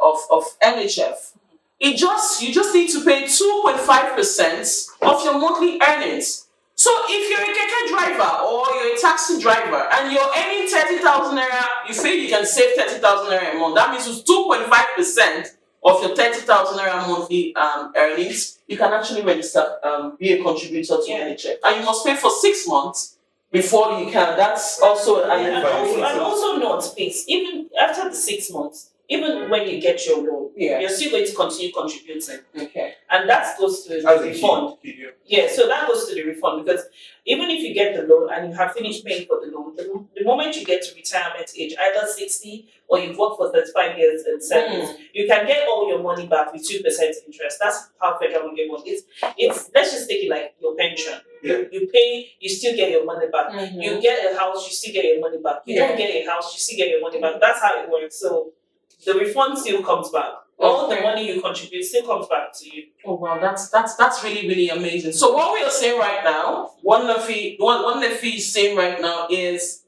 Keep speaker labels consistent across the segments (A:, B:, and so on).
A: of NHF, you just need to pay 2.5% of your monthly earnings. So if you're a keke driver or you're a taxi driver and you're earning 30,000 naira, you feel you can save 30,000 naira a month. That means with 2.5% of your 30,000 naira monthly earnings, you can actually register, be a contributor to NHF, and you must pay for 6 months before you can. That's also
B: and also not please, even after the 6 months. Even when you get your loan, you're still going to continue contributing.
A: Okay.
B: And that goes to the refund. Yeah, so that goes to the refund, because even if you get the loan and you have finished paying for the loan, the moment you get to retirement age, either 60 or you've worked for 35 years in service, you can get all your money back with 2% interest. That's how federal mortgage works. It's let's just take it like your pension. You pay, you still get your money back. You get a house, you still get your money back. You don't get a house, you still get your money back. That's how it works. So the refund still comes back. All the money you contribute still comes back to you.
A: Oh wow, that's really, really amazing. So what we are saying right now, one Nefi is saying right now is,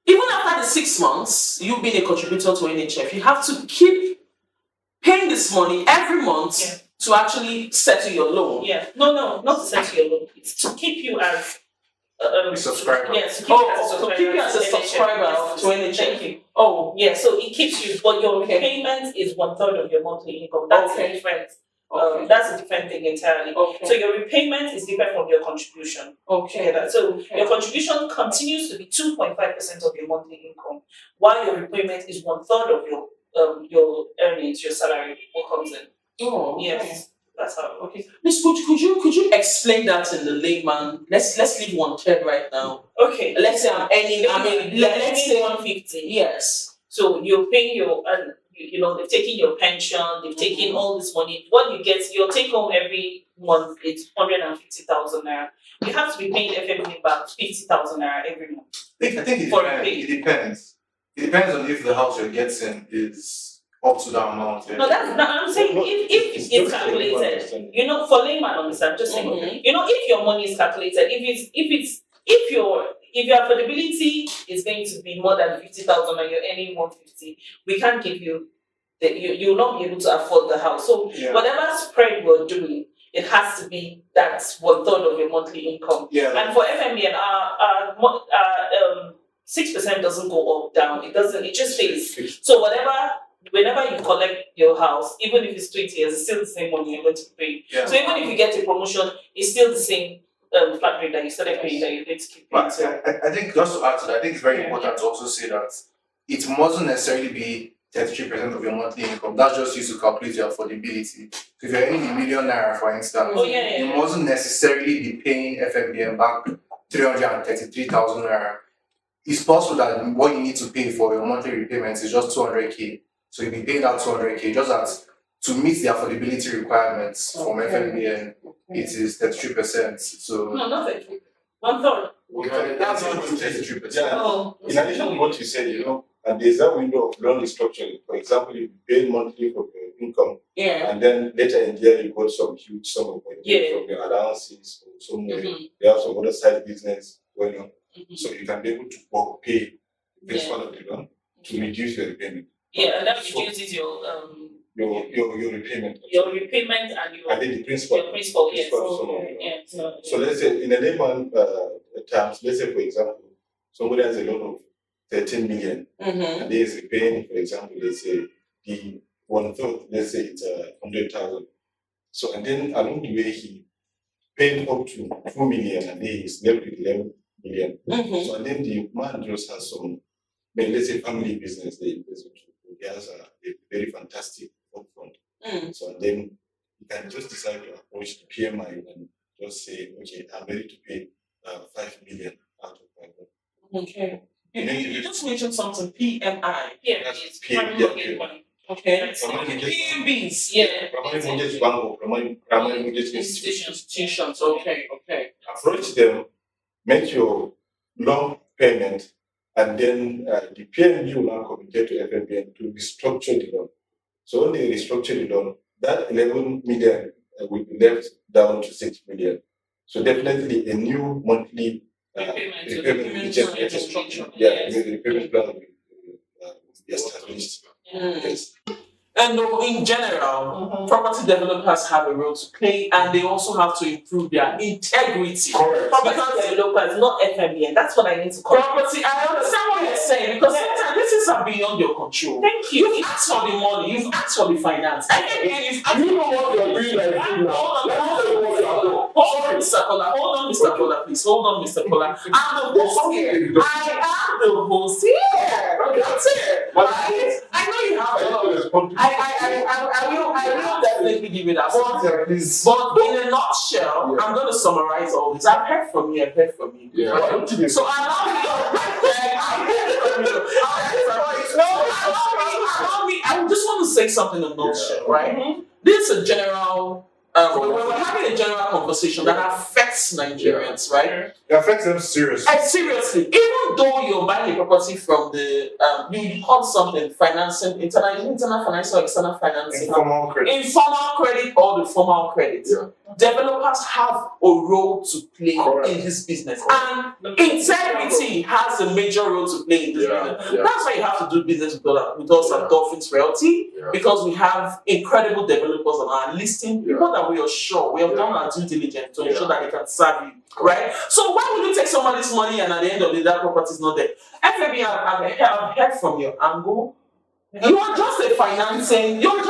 A: even after the 6 months you've been a contributor to NHF, you have to keep paying this money every month to actually settle your loan.
B: No, not to settle your loan. It's to keep you as
C: subscriber.
B: Yes, to keep you as a
A: subscriber to NHF.
B: Thank you. So it keeps you, but your repayment is 1/3 of your monthly income. That's a different. That's a different thing entirely. So your repayment is different from your contribution. So your contribution continues to be 2.5% of your monthly income, while your repayment is 1/3 of your earnings, your salary, what comes in. Yes. That's how.
A: Miss, could you explain that in the layman? Let's leave 1/3 right now. Let's say I'm earning. Let's say
B: 150.
A: Yes.
B: So you're paying your, they've taken your pension, they've taken all this money. What you get, your take home every month is 150,000 naira. You have to be paying FMBN back 50,000 naira every month.
C: I think it depends. It depends on if the house you're getting is up to that amount.
B: No, I'm saying if it's calculated, for layman understand, just saying, if your money is calculated, if your affordability is going to be more than 50,000 and you're earning 150, we can't give you you'll not be able to afford the house. So whatever spread we're doing, it has to be that 1/3 of your monthly income. And for FMBN, our 6% doesn't go up, down. It doesn't. It just stays. So whenever you collect your house, even if it's 20 years, it's still the same money you're going to pay. So even if you get a promotion, it's still the same flat rate that you started paying that you're going to keep paying.
C: I think just to add to that, I think it's very important to also say that it mustn't necessarily be 33% of your monthly income. That's just used to calculate your affordability. So if you're earning a million naira, for instance, you mustn't necessarily be paying FMBN back 333,000 naira. It's possible that what you need to pay for your monthly repayments is just 200k. So you'll be paying that 200k, just that to meet the affordability requirements from FMBN, it is 33%. So
B: no, not 33. 1/3.
C: That's 33%.
D: In addition to what you said, and there's that window of loan restructuring. For example, you pay monthly for your income, and then later in the year you got some huge sum of money from your allowances or somewhere. You have some other side business going on, so you can be able to pay the principal of the loan to reduce your repayment.
B: And that reduces your
D: repayment.
B: Your repayment and
D: then the principal.
B: Your principal,
D: So let's say in a layman terms, let's say for example, somebody has a loan of 13 million and they is repaying, for example, let's say the 1/3, let's say it's 100,000. So and then along the way he paid up to 4 million and he is left with 11 million. So and then the man just has some, let's say family business they invest into. He has a very fantastic upfront. So and then you can just decide to approach the PMI and just say, okay, I'm ready to pay 5 million out of 5 million.
A: You just mentioned something, PMI.
B: It's primary money.
A: PMBs.
D: Primary mortgage
A: institutions.
D: Approach them, make your loan payment, and then the PMB will now communicate to FMBN to restructure the loan. So when they restructure the loan, that 11 million will be left down to 6 million. So definitely a new monthly repayment plan will be established. Yes.
A: And in general, property developers have a role to play, and they also have to improve their integrity.
B: Correct. Property developers, not FMBN. That's what I need to call.
A: Property, I understand what you're saying, because sometimes this is beyond your control.
B: Thank you.
A: You've asked for the money, you've asked for the finance.
E: You know what you're doing like now.
A: Hold on, Mr. Kola. Hold on, Mr. Kola, please. Hold on, Mr. Kola. I'm the host here. I am the host here. That's it. Right? I know you have a lot of. I will definitely give you that. But in a nutshell, I'm going to summarize all this. I've heard from you.
E: Yeah.
A: Right? So allow me. I just want to say something in a nutshell, right? This is a general. We're having a general conversation that affects Nigerians, right?
C: It affects them seriously.
A: Seriously, even though you're buying a property from the you call something financing, internal financing or external financing,
C: Informal
A: credit or the formal credit. Developers have a role to play in this business, and integrity has a major role to play in this business. That's why you have to do business with us at Dolphins Realty, because we have incredible developers on our listing, people that we are sure we have done our due diligence to ensure that they can serve you, right? So why would you take somebody's money and at the end of the day that property is not there? FMBN, I've heard from your angle. You are just a financing. You're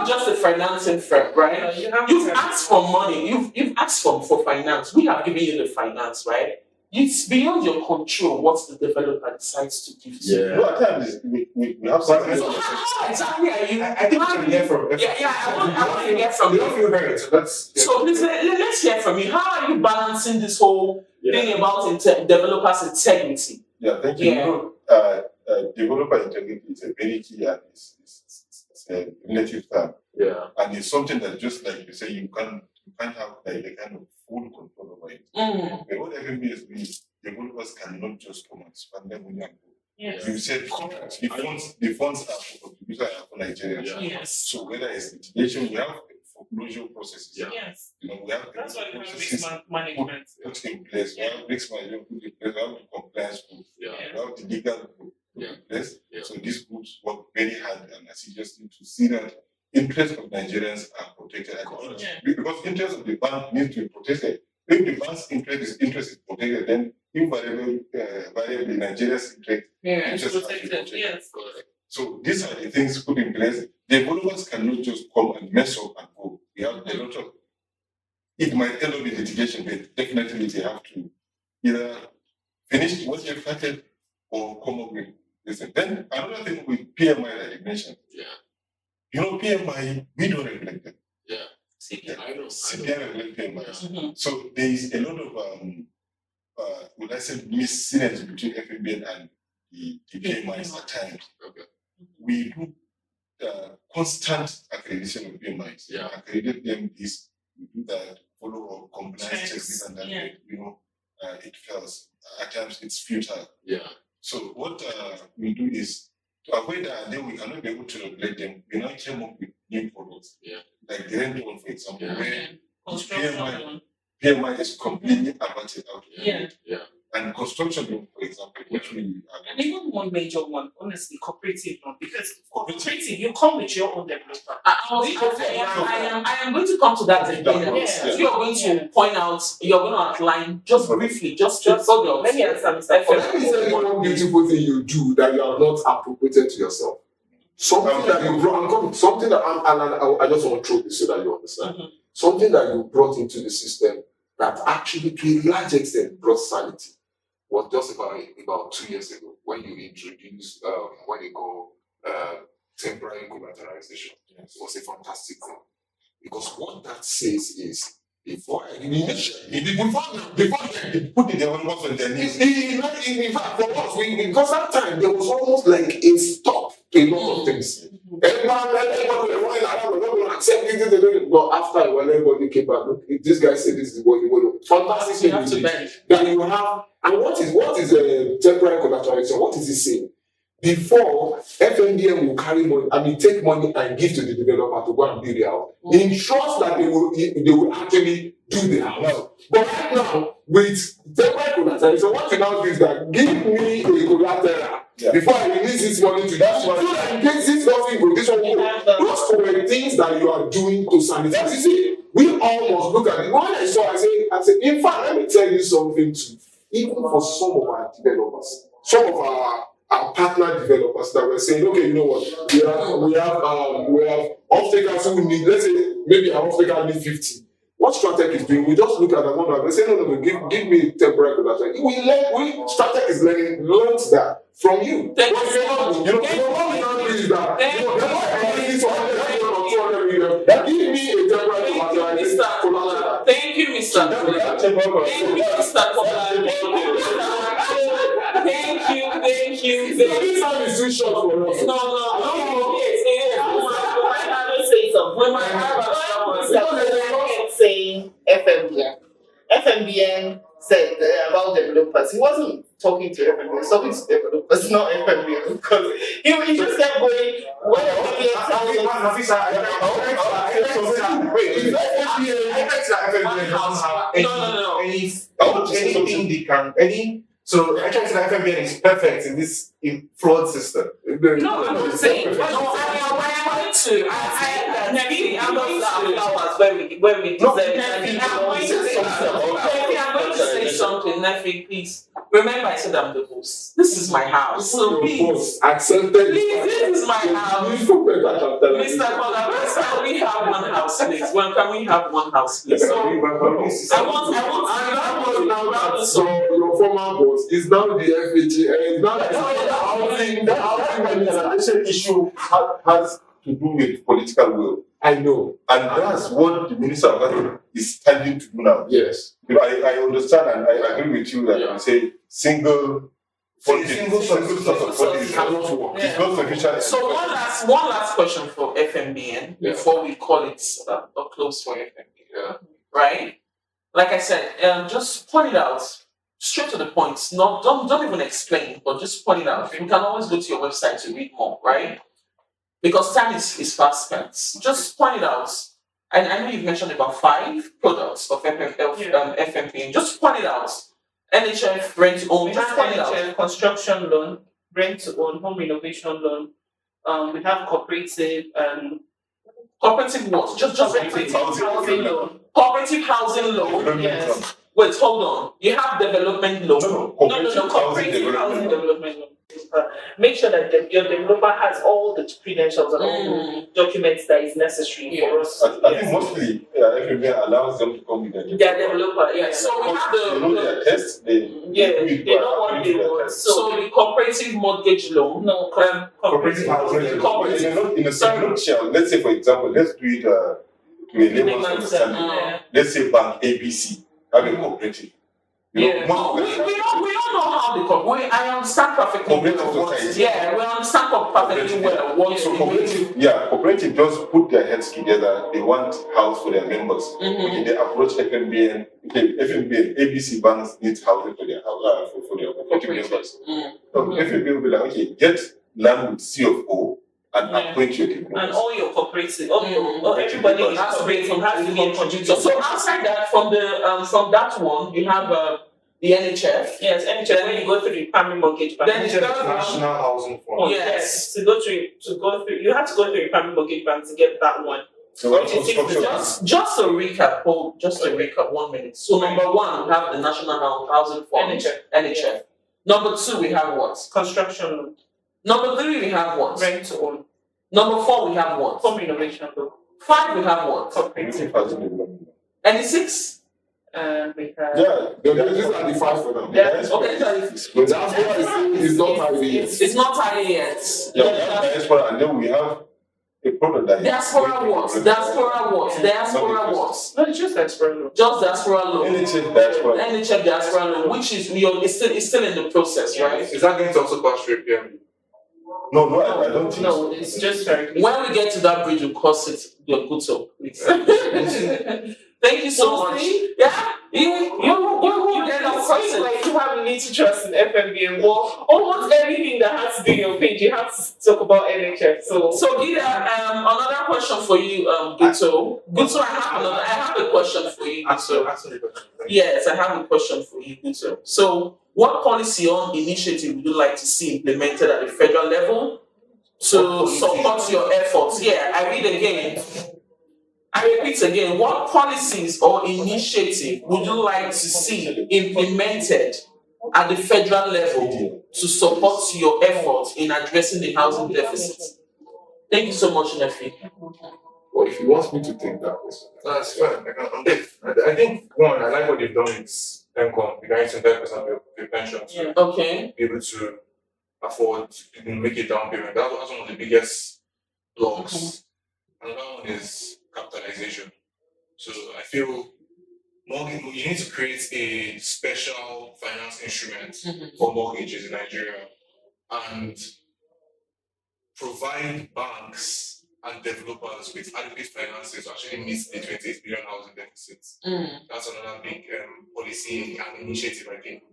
A: just a financing firm, right? You've asked for money. You've asked for finance. We have given you the finance, right? It's beyond your control what the developer decides to give to you.
D: No, at times we have something.
A: So how exactly are you?
C: I think we can hear from.
A: I want to hear from you.
C: You don't feel very.
A: So please let's hear from you. How are you balancing this whole thing about developers' integrity?
D: Yeah, thank you. You know, developer integrity is a very key and it's a relative term.
E: Yeah.
D: And it's something that just like you say, you can't have like a kind of full control over it. But what FMBN means, developers cannot just come and spend their money and go.
B: Yes.
D: You said the funds are for contributors and for Nigerians.
B: Yes.
D: So whether it's litigation, we have foreclosure processes.
B: Yes.
D: You know, we have
B: That's why we have
D: processes
B: risk management.
D: put in place. We have risk management put in place. We have the compliance group. We have the legal group put in place. So these groups work very hard and assiduously to see that interests of Nigerians are protected. Because interests of the bank need to be protected. If the bank's interest is protected, then invariably Nigeria's interest is protected.
B: Yes.
D: So these are the things put in place. Developers cannot just come and mess up and go. We have a lot of. It might end up in litigation, but definitely they have to either finish what they've started or come up with this. Then another thing with PMI that you mentioned. You know, PMI, we don't regulate them. CPI regulate PMI. So there is a lot of would I say missynergy between FMBN and the PMIs at times. We do constant accreditation of PMIs. Accredit them is we do that follow up compliance checks and that you know it fails. At times it's futile. So what we do is to avoid that, and then we cannot be able to regulate them. We now came up with new products. Like the rental one, for example, where PMI is completely abated out. And construction loan, for example, which we
B: and even one major one, honestly, cooperative loan, because cooperative, you come with your own developer.
A: I am going to come to that again. You are going to point out, you are going to outline just briefly, just let me answer Mr.
E: Let me tell you one beautiful thing you do that you have not appropriated to yourself. Something that you brought, something that I just want to throw this so that you understand. Something that you brought into the system that actually, to a large extent, brought sanity. Was just about 2 years ago when you introduced what they call temporary collateralization. It was a fantastic thing because what that says is before you put the developers on their knees. In fact, for us, because that time there was almost like a stop to a lot of things. Everybody running around, not going to accept it. But after a while, everybody came back. Look, if this guy said this is what he will do. Fantastic thing that you have. And what is temporary collateralization? What is it saying? before FMBN will carry money, take money and give to the developer to go and build their house. In trust that they will actually do the house. But right now, with temporary collateral, so what you now do is that give me a collateral before I release this money to you. That's why, so that in case this doesn't go, this one will go. Those were things that you are doing to sanitize. You see, we all must look at it. When I saw, I said, in fact, let me tell you something too. Even for some of our developers, some of our partner developers that were saying, okay, you know what, we have off-takers who need, let's say, maybe an off-taker need 50. What Stratec is doing, we just look at the number and say, no, give me temporary collateral. Stratec is learned that from you. What we don't do is that, give me a temporary collateral.
A: Thank you, Mr. Thank you.
E: This time is too short for us.
B: No. Say something. When my saying FMBN. FMBN said about developers. He wasn't talking to FMBN, he was talking to developers, not FMBN. Because he just kept going,
C: So actually, the FMBN is perfect in this fraud system.
A: No, I'm not saying. I'm going to. I'm not where we deserve it. I'm going to say something, Nefi, please. Remember, I said I'm the host. This is my house. So please,
E: accepted.
A: Please, this is my house. Mr. Kola, can we have one house, please? Well, can we have one house, please? So, I want.
E: So your former boss is now the FHA, and it's now
D: the issue has to do with political will.
E: I know.
D: And that's what the Minister of Health is standing to do now.
E: Yes.
D: You know, I understand and I agree with you that you say single source of funding cannot work. It's not sufficient.
A: So one last question for FMBN before we call it a close for FMBN. Right? Like I said, just point it out. Straight to the point. Don't even explain, but just point it out. You can always go to your website to read more, right? Because time is fast spent. Just point it out. And I know you've mentioned about 5 products of FMBN. Just point it out. NHF, rent to own.
B: We have NHF, construction loan, rent to own, home renovation loan. We have cooperative and
A: cooperative what? Just
B: cooperative housing loan.
A: Cooperative housing loan.
B: Yes.
A: Wait, hold on. You have development loan.
B: No, cooperative housing development loan. Make sure that your developer has all the credentials and all the documents that is necessary for us.
D: I think mostly FMBN allows them to come with
A: their developer. Yes. So we have
D: they know their tests. They
A: know what they want. So the cooperative mortgage loan.
B: No,
D: cooperative housing. In a nutshell, let's say for example, let's do it to a layman's understanding. Let's say bank ABC have a cooperative.
A: We don't know how they come. I understand perfectly well. Yeah, we understand perfectly well.
D: So cooperative just put their heads together. They want house for their members. Okay, they approach FMBN. FMBN, ABC banks need housing for their cooperative members. So FMBN will be like, okay, get land with C of O and appoint your people.
B: And all your cooperative, everybody has to be a contributor.
A: So outside that, from that one, you have the NHF.
B: Yes, NHF. When you go through the primary mortgage bank,
C: then National Housing Fund.
B: Yes, to go through, you have to go through the primary mortgage bank to get that one.
D: So
A: just a recap. Just a recap. 1 minute. So number 1, we have the National Housing Fund. NHF. Number 2, we have what?
B: Construction loan.
A: Number 3, we have what?
B: Rent to own.
A: Number 4, we have what?
B: Home renovation loan.
A: 5, we have what?
B: Cooperative.
A: And the 6?
B: We have.
E: These are the 5 for them.
B: Yeah.
A: Okay,
E: but that's why it's not tidy yet.
A: It's not tidy yet.
D: Diaspora, and then we have a product that
A: Diaspora what?
B: No, it's just diaspora loan.
A: Just diaspora loan.
D: NHF
A: diaspora loan, which is it's still in the process, right?
C: Is that going to also cost PMB?
D: No, I don't think so.
B: No, it's just very.
A: When we get to that bridge, we'll cross it. You're good, so please. Thank you so much. Yeah, you get us
B: seems like you have little trust in FMBN. Well, almost everything that has to do your page, you have to talk about NHF. So
A: GIDAA, another question for you, Guto. Guto, I have a question for you, Guto. Yes, I have a question for you, Guto. So, what policy or initiative would you like to see implemented at the federal level to support your efforts? Yeah, I repeat again, what policies or initiative would you like to see implemented at the federal level to support your efforts in addressing the housing deficit? Thank you so much, Nefi.
E: Well, if you want me to take that question,
C: that's fine. I think one, I like what they've done with income, the guys 25% of your pension to be able to afford, you can make a down payment. That's one of the biggest blocks. Another one is capitalization. So I feel mortgage, you need to create a special finance instrument for mortgages in Nigeria and provide banks and developers with adequate finances to actually meet the 28 billion housing deficit. That's another big policy and initiative I think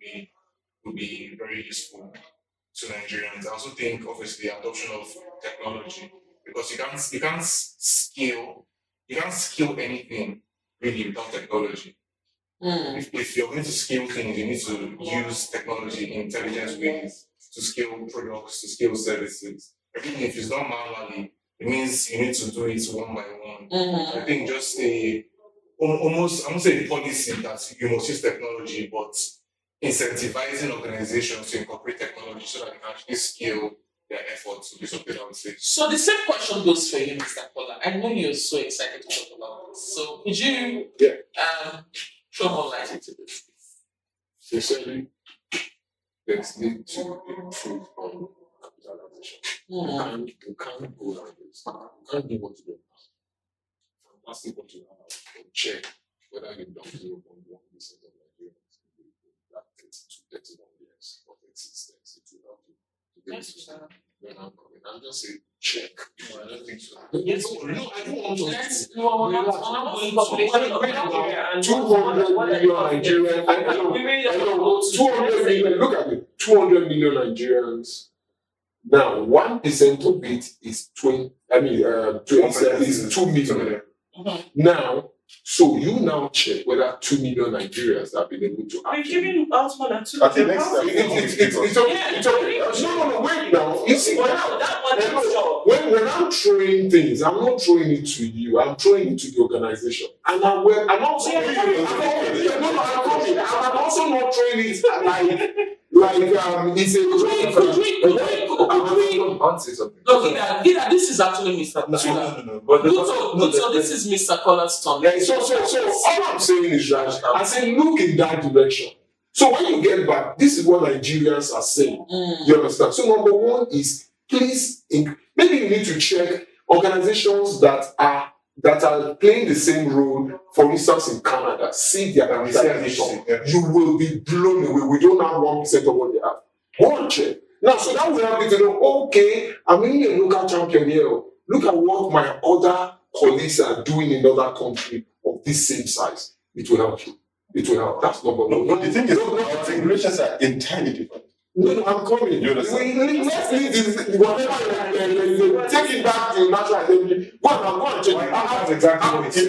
C: would be very useful to Nigerians. I also think obviously adoption of technology, because you can't scale anything really without technology. If you're going to scale things, you need to use technology in intelligent ways to scale products, to scale services. Everything, if it's done manually, it means you need to do it one by one. I think just almost, I won't say a policy that you must use technology, but incentivizing organizations to incorporate technology so that they can actually scale their efforts would be something I would say.
A: So the same question goes for you, Mr. Kola. I know you're so excited to talk about this. So could you throw more light into this?
E: Sincerely, there's need to improve on capitalization. You can't go like this. You can't do what you don't have. Fantastic what you have, but check whether you've done 0.1% of Nigerians in that 31 years of existence. It will help you to get to when I'm coming. I'll just say check. No, I don't think so.
A: Yes,
E: No, I don't want to.
A: we're not going to
E: 200 million Nigerians. I know 200 million. Look at it. 200 million Nigerians. Now, 1% of it is 20. I mean, is 2 million. Now, so you now check whether 2 million Nigerians have been able to.
B: We're giving out more than 2
E: At the
B: million.
E: It's okay. No, wait now. You see,
B: that one is sure.
E: When I'm throwing things, I'm not throwing it to you. I'm throwing it to the organization. And I'm also I'm also not throwing it like it's a
A: GIDAA, this is actually Mr. Kola. No. So this is Mr. Kola's turn.
E: So all I'm saying is that I say look in that direction. So when you get back, this is what Nigerians are saying. You understand? So number one is please maybe you need to check organizations that are playing the same role. For instance, in Canada, see their capitalization. You will be blown away. We don't have 1% of what they have. One check. Now, so that will help you to know, okay, I'm really a local champion here. Look at what my other colleagues are doing in other countries of this same size. It will help you. It will help. That's number one.
D: No, the thing is, our regulations are entirely different.
E: No, I'm coming. Let's leave this. Whatever, take it back to natural identity. Go and check it.
C: That's exactly what it is.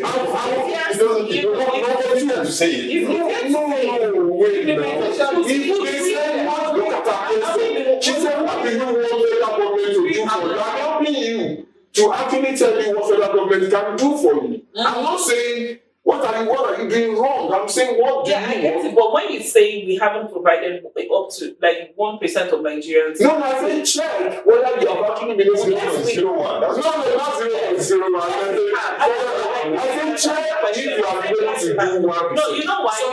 D: It doesn't say it.
E: No, wait now. Look at her question. She said, what do you want federal government to do for you? I'm helping you to actually tell you what federal government can do for you. I'm not saying what are you doing wrong? I'm saying what do you want?
B: I get it, but when you say we haven't provided up to like 1% of Nigerians.
E: No, I said check whether you have actually been able to 0.01. That's not 0.01. I said check if you have been able to do 1%.
B: No, you know why? So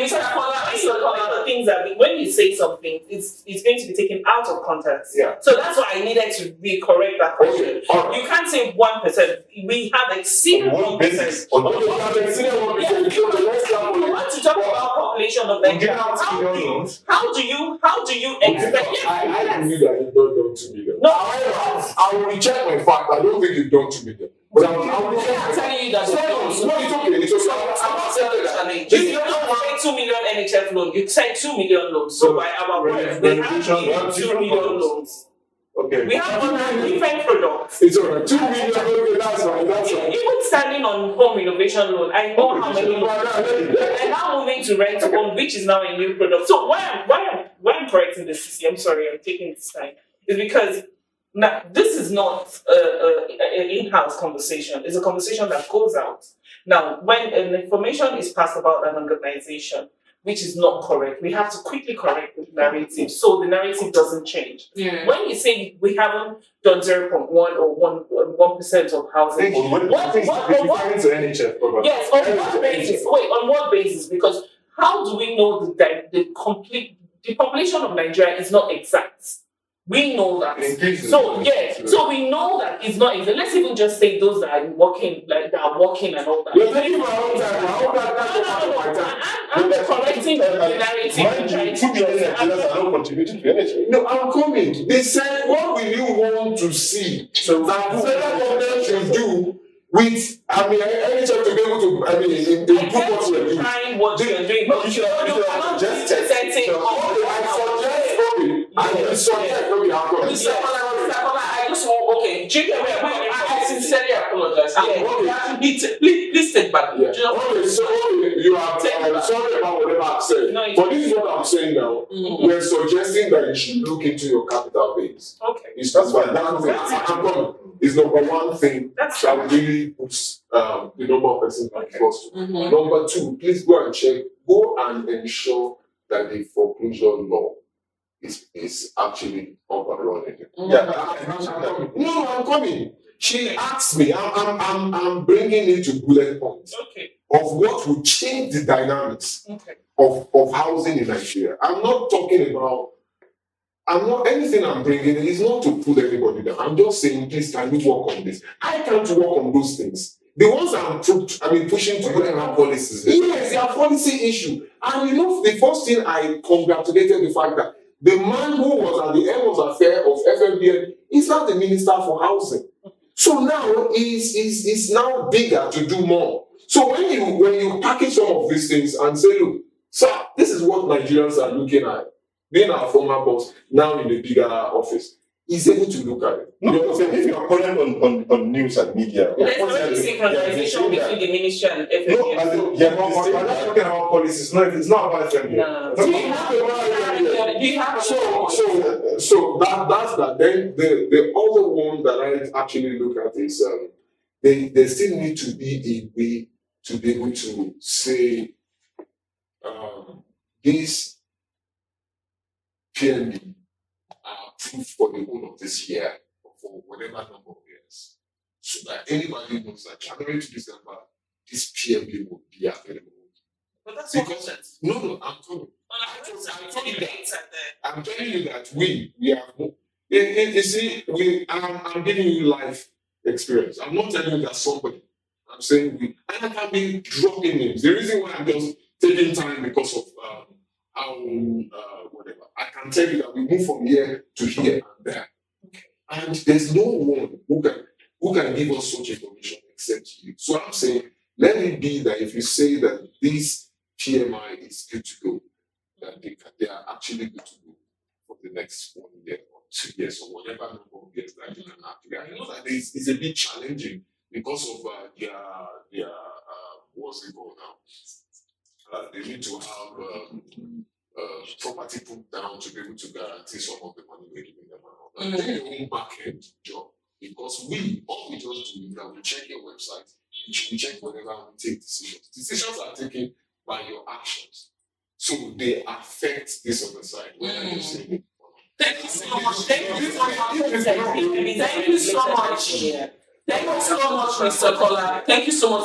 B: things that when you say something, it's going to be taken out of context.
E: Yeah.
B: So that's why I needed to correct that question.
E: Okay.
B: You can't say 1%. We have exceeded 1%.
E: You
B: want to talk about population of Nigeria? How do you expect?
E: I believe that you've done 2 million.
B: No,
E: I will recheck my fact. I don't think you've done 2 million. But I'm
A: telling you that
E: no, it's okay. It's okay.
A: I'm not saying the challenge.
B: 2 million NHF loan, you said 2 million loans. So by our word, we have 2 million loans.
E: Okay.
B: We have different products.
E: It's all right. 2 million. Okay, that's right. That's right.
B: Even standing on home renovation loan, I know how many. And now moving to rent to own, which is now a new product. So why I'm correcting this, CC, I'm sorry, I'm taking this time, is because now this is not an in-house conversation. It's a conversation that goes out. Now, when an information is passed about an organization, which is not correct, we have to quickly correct the narrative so the narrative doesn't change.
A: Yeah.
B: When you say we haven't done 0.1 or 1% of housing, what
E: NHF,
B: yes, on what basis? Wait, on what basis? Because how do we know the population of Nigeria is not exact? We know that. So yes, so we know that it's not exact. Let's even just say those that are working, like that are working and all that.
E: You're taking my own time.
B: I'm correcting the narrative.
D: 2 million Nigerians are not contributing to NHF.
E: No, I'm coming. They said, what will you want to see that federal government should do with, NHF to be able to, improve what we're doing?
B: What you're doing.
D: No, you should have just
A: I sincerely apologize. Please take back.
E: Yeah. You are sorry about whatever I've said.
B: No,
E: but this is what I'm saying now.
B: Mm-hmm.
E: We're suggesting that you should look into your capital base.
B: Okay.
E: It's that's why it's number one thing that really puts the number of persons on first.
A: Mm-hmm.
E: Number two, please go and check. Go and ensure that the foreclosure law is actually up and running.
B: Mm-hmm.
E: Yeah, I'm coming. She asked me. I'm bringing it to bullet points of what would change the dynamics of housing in Nigeria. I'm not talking about. Anything I'm bringing is not to pull anybody down. I'm just saying, please, can we work on this? I can't work on those things. The ones I'm pushing to put have policies. Yes, they are policy issue. And the first thing I congratulated the fact that the man who was at the end of the affair of FMBN is now the Minister for Housing. So now is now bigger to do more. So when you package some of these things and say, look, sir, this is what Nigerians are looking at. Being our former boss, now in the bigger office, he's able to look at it.
D: No, if you are calling on news and media,
B: there's no synchronization between the ministry and FMBN.
E: No, we're not talking about policies. No, it's not about FMBN.
B: No.
E: So that's that. Then the other one that I actually look at is they still need to be a way to be able to say this PMB are approved for the whole of this year for whatever number of years, so that anybody knows that January to December this PMB will be available.
B: But that's because
E: no, I'm coming. I'm telling you that we have. You see, I'm giving you life experience. I'm not telling you that somebody. I'm saying we, and I can be dropping names. The reason why I'm just taking time because of whatever. I can tell you that we move from here to here and there, and there's no one who can give us such information except you. So I'm saying, let it be that if you say that this PMI is good to go, that they are actually good to go for the next 1 year or 2 years or whatever number of years that you can actually. I know that it's a bit challenging because of their what's it called now? They need to have property put down to be able to guarantee some of the money we're giving them. Do your own back end job, because all we just do is that we check your website, we check whenever we take decisions. Decisions are taken by your actions, so they affect this other side. Whether you say it or not.
A: Thank you so much. Thank you so much. Thank you so much. Thank you so much, Mr. Kola. Thank you so much.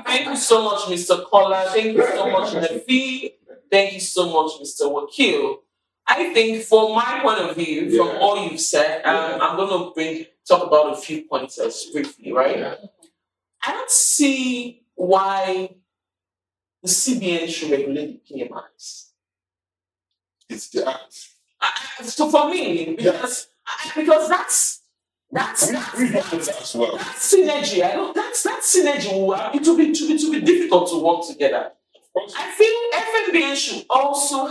A: Thank you so much, Mr. Kola. Thank you so much, Nafi. Thank you so much, Mr. Wakil. I think, from my point of view, from all you've said, I'm going to talk about a few pointers briefly, right? Yeah. I don't see why the CBN should regulate the PMIs.
E: It's the act.
A: So for me, because That's
D: as well.
A: that synergy. I know that synergy will it will be difficult to work together. I feel FMBN should also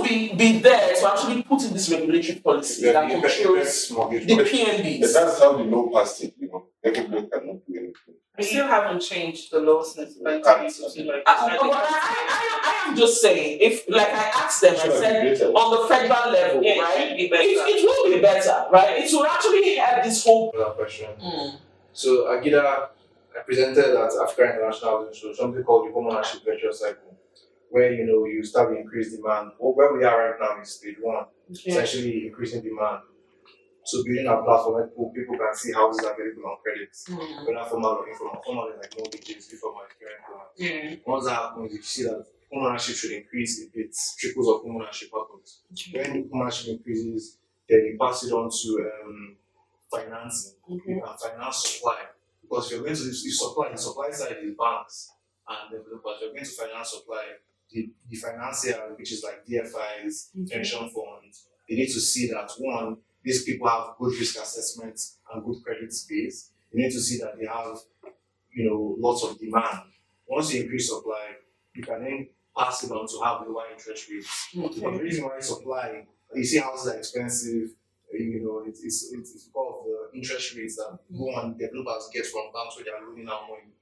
A: be there to actually put in this regulatory policy that controls the PNBs.
D: That's how the law passed it, Everybody cannot do anything.
B: We still haven't changed the law since 1982.
A: I am just saying, if like I asked them, I said on the federal level, right? It will be better, right? It will actually have this whole
C: question. So GIDAA, I presented at Africa International Housing Show something called the homeownership virtuous cycle, where you start with increased demand. Where we are right now is stage one, essentially increasing demand. So building a platform where people can see houses available on credit, whether formal or informal. Formal is like mortgages, informal is current plans. Once that happens, you see that homeownership should increase if it trickles of homeownership happens. When homeownership increases, then you pass it on to financing. You can finance supply. Because you're going to the supply side is banks and developers. You're going to finance supply. The financier, which is like DFIs, pension funds, they need to see that one, these people have good risk assessments and good credit space. You need to see that they have, lots of demand. Once you increase supply, you can then pass it on to have lower interest rates. But the reason why supply, you see houses are expensive, it's because of the interest rates that one, developers get from banks where they are loaning out money.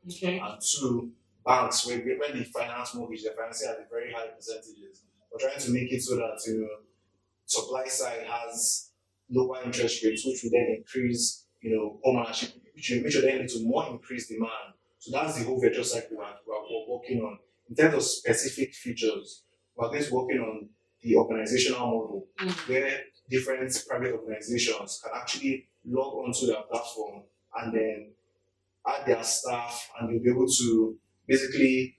C: And two, banks, when they finance mortgage, they're financing at very high percentages. We're trying to make it so that supply side has lower interest rates, which will then increase, homeownership, which will then lead to more increased demand. So that's the whole virtuous cycle we're working on. In terms of specific features, we're going to working on the organizational model, where different private organizations can actually log onto their platform and then add their staff, and they'll be able to basically,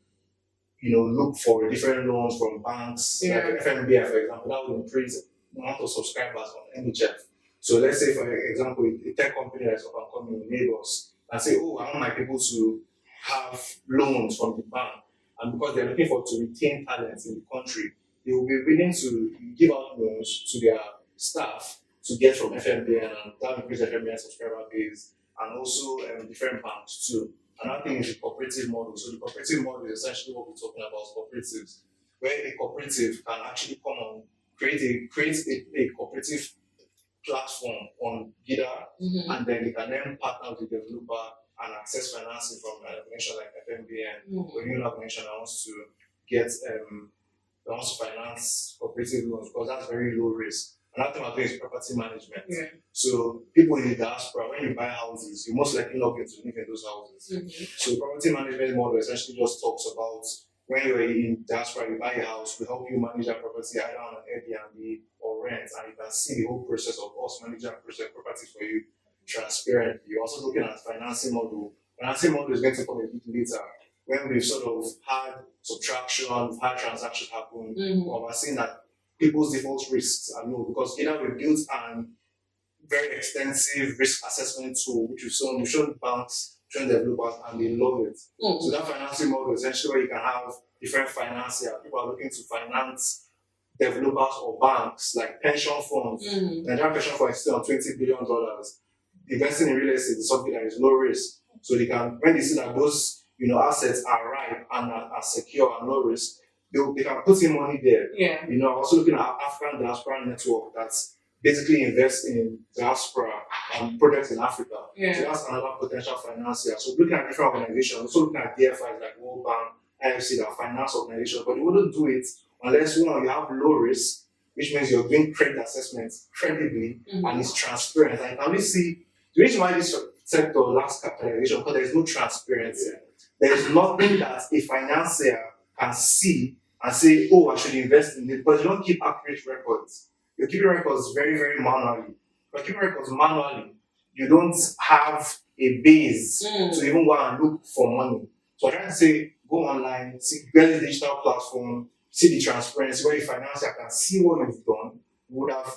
C: look for different loans from banks, like FMBN, for example. That will increase the amount of subscribers on NHF. So let's say, for example, a tech company that's up and coming in Lagos and say, I want my people to have loans from the bank. And because they're looking to retain talents in the country, they will be willing to give out loans to their staff to get from FMBN, and that will increase FMBN subscriber base, and also different banks too. Another thing is the cooperative model. So the cooperative model is essentially what we're talking about, cooperatives, where a cooperative can actually come on, create a cooperative platform on GIDAA, and then they can then partner with the developer and access financing from an organization like FMBN, or new organization that wants to finance cooperative loans, because that's very low risk. Another thing I'm doing is property management. So people in the diaspora, when you buy houses, you most likely not going to live in those houses. So property management model essentially just talks about when you're in diaspora, you buy a house, we help you manage that property either on an Airbnb or rent, and you can see the whole process of us managing that property for you transparently. You're also looking at financing model. Financing model is going to come a bit later, when we've sort of had subtraction, we've had transactions happen, or we're seeing that people's default risks are low, because either we built a very extensive risk assessment tool, which we've shown banks, shown developers, and they love it. So that financing model is essentially where you can have different financiers. People are looking to finance developers or banks, like pension funds. Nigerian pension fund is still on $20 billion. Investing in real estate is something that is low risk. So they can, when they see that those assets are ripe and are secure and low risk, they can put in money there. Also looking at African Diaspora Network that's basically invests in diaspora and projects in Africa. So that's another potential financier. So looking at different organizations, also looking at DFIs like World Bank, IFC, that finance organizations, but they wouldn't do it unless you have low risk, which means you're doing credit assessments credibly and it's transparent. And you can only see the reason why this sector lacks capitalization, because there's no transparency. There's nothing that a financier can see and say, I should invest in it, but you don't keep accurate records. You're keeping records very, very manually. But keeping records manually, you don't have a base to even go and look for money. So I'm trying to say, go online, get the digital platform, see the transparency, where the financier can see what you've done, would have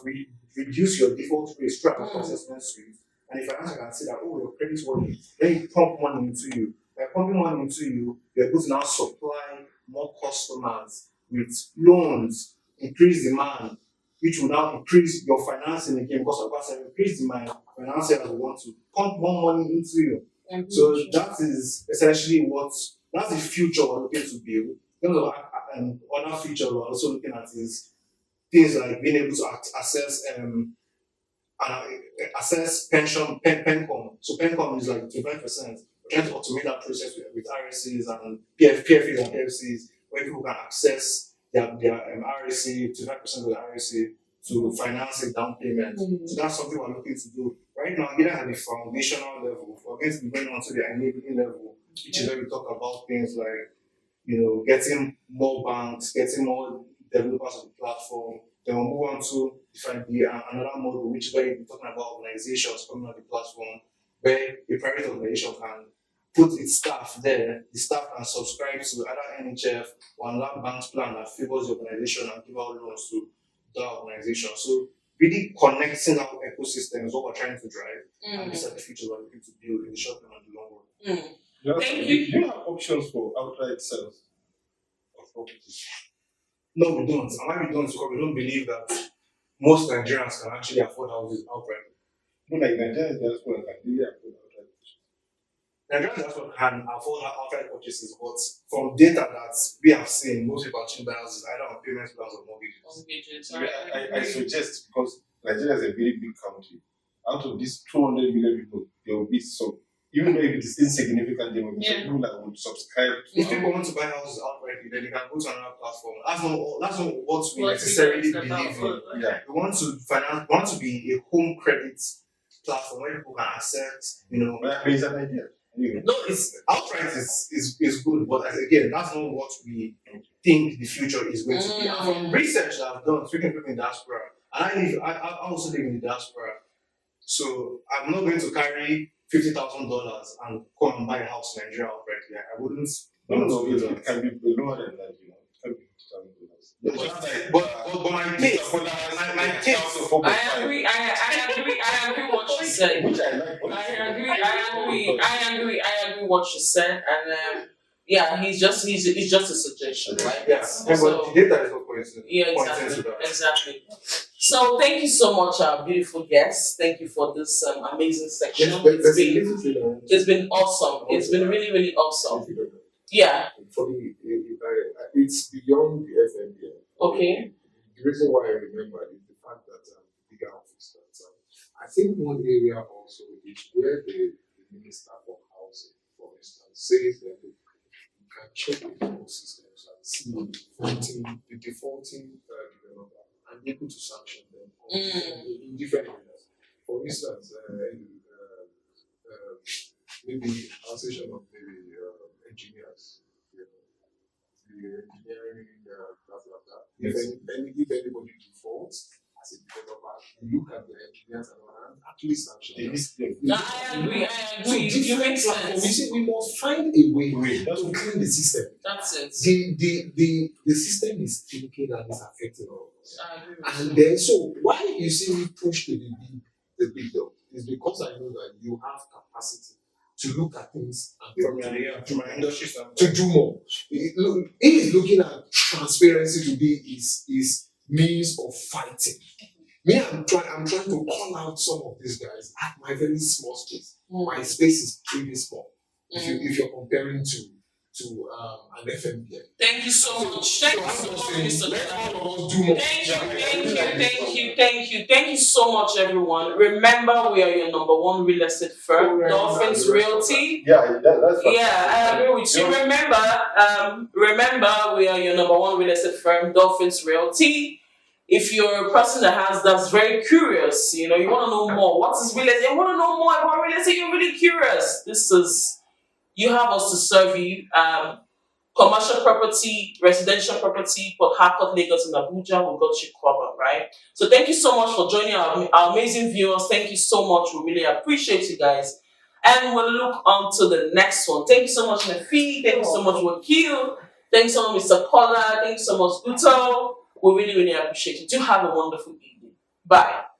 C: reduced your default rate, straight assessment suite, and the financier can see that, your credit's working. Then you pump money into you. By pumping money into you, you're able to now supply more customers with loans, increase demand,
F: which will now increase your financing again because of course I've increased my financing as we want to pump more money into you. So that is essentially that's the future we're looking to build. In terms of other features we're also looking at is things like being able to access PENCOM. So PENCOM is like 25%. We're trying to automate that process with RSCs and PFPs and PFCs, where people can access their RSC, 25% of the RSC to finance a down payment. So that's something we're looking to do. Right now, GIDAA at the foundational level, we're going to be going on to the enabling level, which is where we talk about things like, getting more banks, getting more developers on the platform. Then we'll move on to another model, which is where we're talking about organizations coming on the platform, where a private organization can put its staff there. The staff can subscribe to either NHF or another bank's plan that favors the organization and give out loans to that organization. So really connecting our ecosystem is what we're trying to drive, and these are the features we're looking to build in the short term and the long run.
A: Thank you.
D: Do you have options for outright sales of properties?
F: No, we don't. And why we don't is because we don't believe that most Nigerians can actually afford houses outright.
D: No, like Nigerians diaspora can really afford outright purchases.
F: Nigerian diaspora can afford outright purchases, but from data that we have seen, most people actually buy houses either on payment plans or mortgages.
D: I suggest, because Nigeria is a very big country, out of these 200 million people, there will be some, even though if it is insignificant, there will be some people that would subscribe to.
F: If people want to buy houses outright, then they can go to another platform. That's not what we necessarily believe in.
D: Yeah.
F: We want to be a home credit platform where people can access,
D: But it's an idea. Anyway.
F: No, it's outright is good, but again, that's not what we think the future is going to be. And from research that I've done, speaking to people in diaspora, and I also live in the diaspora, so I'm not going to carry $50,000 and come and buy a house in Nigeria outright. Yeah, I wouldn't.
D: No, it can be lower than that, It can be $50,000.
F: But my case.
A: I agree what she said.
D: Which I like.
A: I agree what she said, and he's just a suggestion, right?
F: Yeah. But the data is not pointing.
A: Yeah, exactly. So thank you so much, our beautiful guests. Thank you for this amazing section. It's been awesome. It's been really, really awesome. Yeah.
E: For me, it's beyond the FMBN.
A: Okay.
E: The reason why I remember is the fact that bigger office. I think one area also is where the Minister for Housing, for instance, says that you can check the whole systems and see the defaulting developer and be able to sanction them in different areas. For instance, maybe association of maybe engineers, the engineering, blah. If anybody defaults as a developer, you look at the engineers and at least sanction.
A: I agree.
E: So different platforms. We say we must find a way to clean the system.
A: That's it.
E: The system is thinking and is affecting all of us. And then, so why you see me push to the big dog is because I know that you have capacity to look at things and
F: from my industry standpoint,
E: to do more. He is looking at transparency to be his means of fighting. Me, I'm trying to call out some of these guys at my very small space. My space is pretty small. If you're comparing to an FMBN.
A: Thank you so much. Thank you so much, everyone. Remember, we are your number one real estate firm, Dolphins Realty.
D: That's
A: I agree with you. Remember, we are your number one real estate firm, Dolphins Realty. If you're a person that's very curious, you want to know more. What is real estate? You want to know more about real estate? You're really curious. You have us to serve you. Commercial property, residential property, Port Harcourt, Lagos, and Abuja, we got you covered, right? So thank you so much for joining our amazing viewers. Thank you so much. We really appreciate you guys. And we'll look on to the next one. Thank you so much, Nafi. Thank you so much, Wakil. Thank you so much, Mr. Kola. Thank you so much, Guto. We really, really appreciate it. Do have a wonderful evening. Bye.